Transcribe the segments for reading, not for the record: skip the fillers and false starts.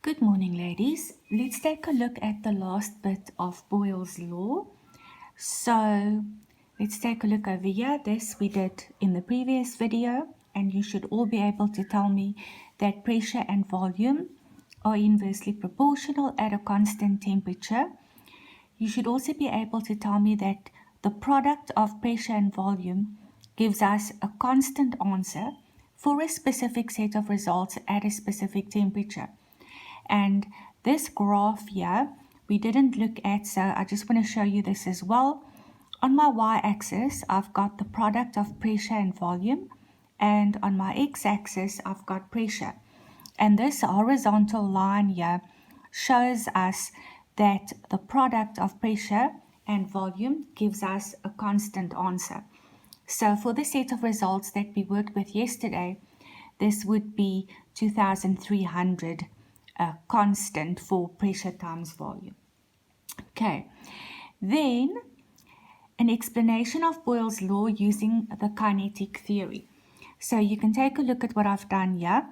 Good morning, ladies. Let's take a look at the last bit of Boyle's Law. So let's take a look over here. This we did in the previous video, and you should all be able to tell me that pressure and volume are inversely proportional at a constant temperature. You should also be able to tell me that the product of pressure and volume gives us a constant answer for a specific set of results at a specific temperature. And this graph here, we didn't look at, so I just want to show you this as well. On my y-axis, I've got the product of pressure and volume, and on my x-axis, I've got pressure. And this horizontal line here shows us that the product of pressure and volume gives us a constant answer. So for the set of results that we worked with yesterday, this would be 2,300 constant for pressure times volume. Okay, then an explanation of Boyle's law using the kinetic theory. So you can take a look at what I've done here.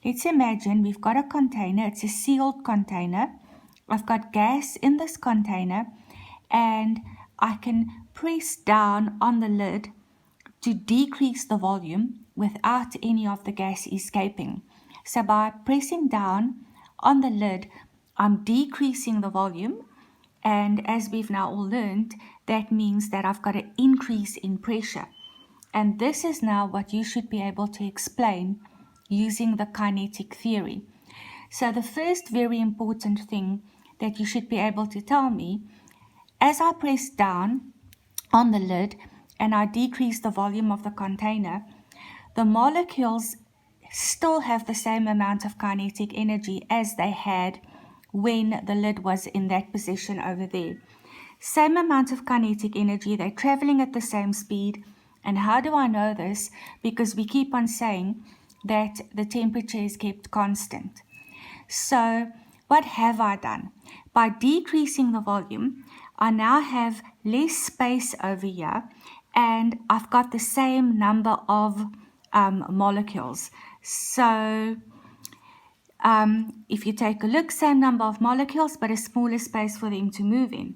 Let's imagine we've got a container, it's a sealed container. I've got gas in this container, and I can press down on the lid to decrease the volume without any of the gas escaping. So by pressing down on the lid, I'm decreasing the volume, and as we've now all learned, that means that I've got an increase in pressure. And this is now what you should be able to explain using the kinetic theory. So the first very important thing that you should be able to tell me, as I press down on the lid and I decrease the volume of the container, the molecules still have the same amount of kinetic energy as they had when the lid was in that position over there. Same amount of kinetic energy, they're traveling at the same speed. And how do I know this? Because we keep on saying that the temperature is kept constant. So what have I done? By decreasing the volume, I now have less space over here, and I've got the same number of molecules. So if you take a look, same number of molecules, but a smaller space for them to move in.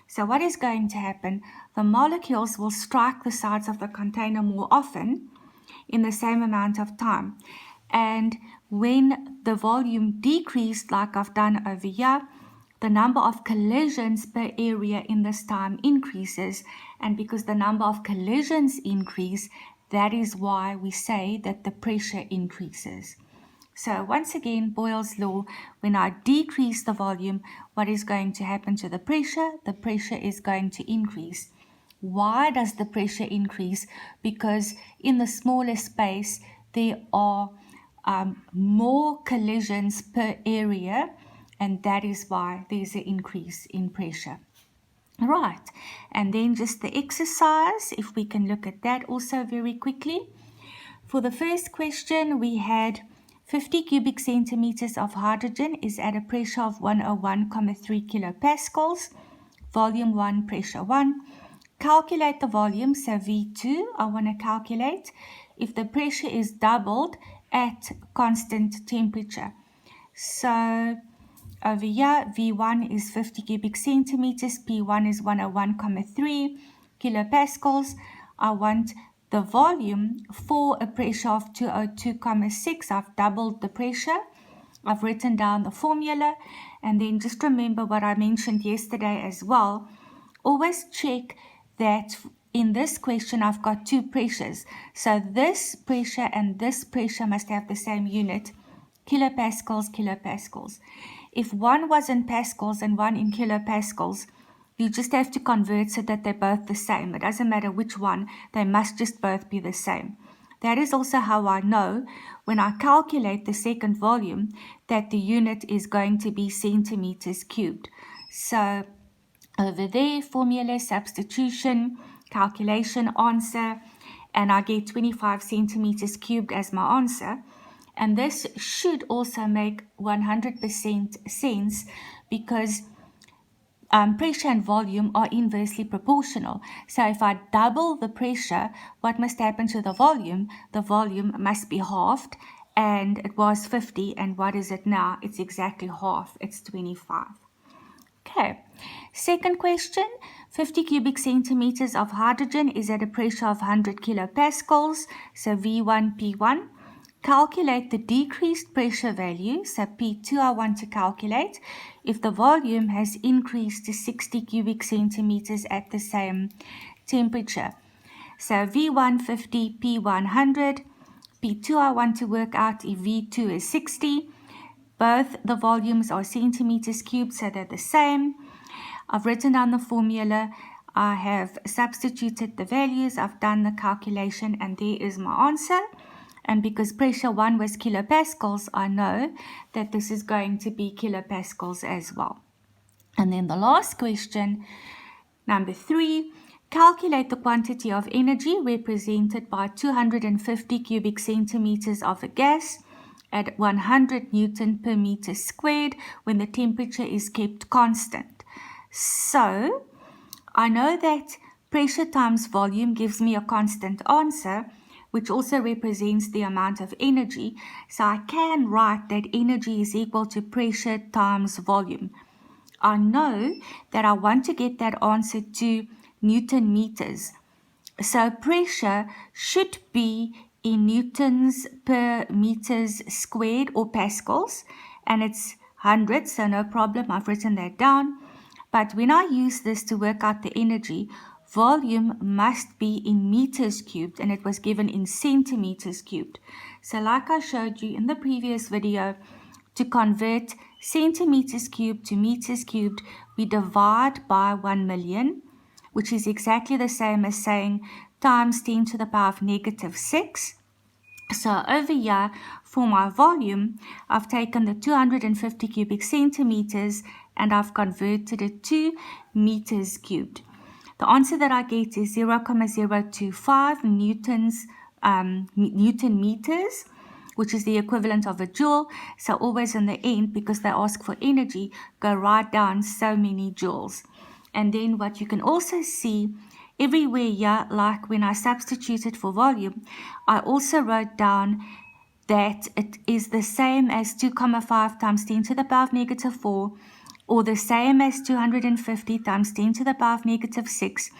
So what is going to happen? The molecules will strike the sides of the container more often in the same amount of time. And when the volume decreased, like I've done over here, the number of collisions per area in this time increases. And because the number of collisions increase, that is why we say that the pressure increases. So once again, Boyle's law, when I decrease the volume, what is going to happen to the pressure? The pressure is going to increase. Why does the pressure increase? Because in the smaller space, there are more collisions per area, and that is why there's an increase in pressure. Right, and then just the exercise, if we can look at that also very quickly. For the first question, we had 50 cubic centimeters of hydrogen is at a pressure of 101,3 kilopascals, volume 1, pressure 1. Calculate the volume, so V2, I want to calculate if the pressure is doubled at constant temperature. So over here, V1 is 50 cubic centimeters, P1 is 101,3 kilopascals. I want the volume for a pressure of 202,6. I've doubled the pressure. I've written down the formula. And then just remember what I mentioned yesterday as well. Always check that in this question I've got two pressures. So this pressure and this pressure must have the same unit, kilopascals, kilopascals. If one was in pascals and one in kilopascals, you just have to convert so that they're both the same. It doesn't matter which one, they must just both be the same. That is also how I know when I calculate the second volume that the unit is going to be centimeters cubed. So over there, formula, substitution, calculation, answer, and I get 25 centimeters cubed as my answer. And this should also make 100% sense because pressure and volume are inversely proportional. So if I double the pressure, what must happen to the volume? The volume must be halved, and it was 50, and what is it now? It's exactly half, it's 25. Okay, second question, 50 cubic centimeters of hydrogen is at a pressure of 100 kilopascals, so V1, P1. Calculate the decreased pressure value, so P2 I want to calculate, if the volume has increased to 60 cubic centimeters at the same temperature. So V1 50, P1 100, P2 I want to work out if V2 is 60. Both the volumes are centimeters cubed, so they're the same. I've written down the formula. I have substituted the values. I've done the calculation, and there is my answer. And because pressure 1 was kilopascals, I know that this is going to be kilopascals as well. And then the last question, number 3, calculate the quantity of energy represented by 250 cubic centimeters of a gas at 100 Newton per meter squared when the temperature is kept constant. So, I know that pressure times volume gives me a constant answer, which also represents the amount of energy. So I can write that energy is equal to pressure times volume. I know that I want to get that answer to Newton meters. So pressure should be in newtons per meters squared or pascals, and it's 100, so no problem, I've written that down. But when I use this to work out the energy, volume must be in meters cubed, and it was given in centimeters cubed. So like I showed you in the previous video, to convert centimeters cubed to meters cubed, we divide by 1 million, which is exactly the same as saying times 10 to the power of negative 6. So over here, for my volume, I've taken the 250 cubic centimeters and I've converted it to meters cubed. The answer that I get is 0,025 Newton meters, which is the equivalent of a joule. So always in the end, because they ask for energy, go write down so many joules. And then what you can also see everywhere here, like when I substituted for volume, I also wrote down that it is the same as 2,5 times 10 to the power of negative 4, or the same as 250 times 10 to the power of negative 6.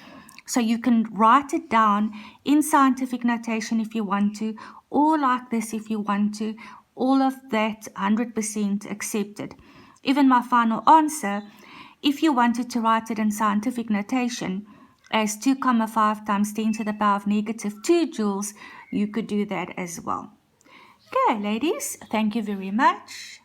So you can write it down in scientific notation if you want to, or like this if you want to. All of that 100% accepted. Even my final answer, if you wanted to write it in scientific notation as 2,5 times 10 to the power of negative 2 joules, you could do that as well. Okay, ladies, thank you very much.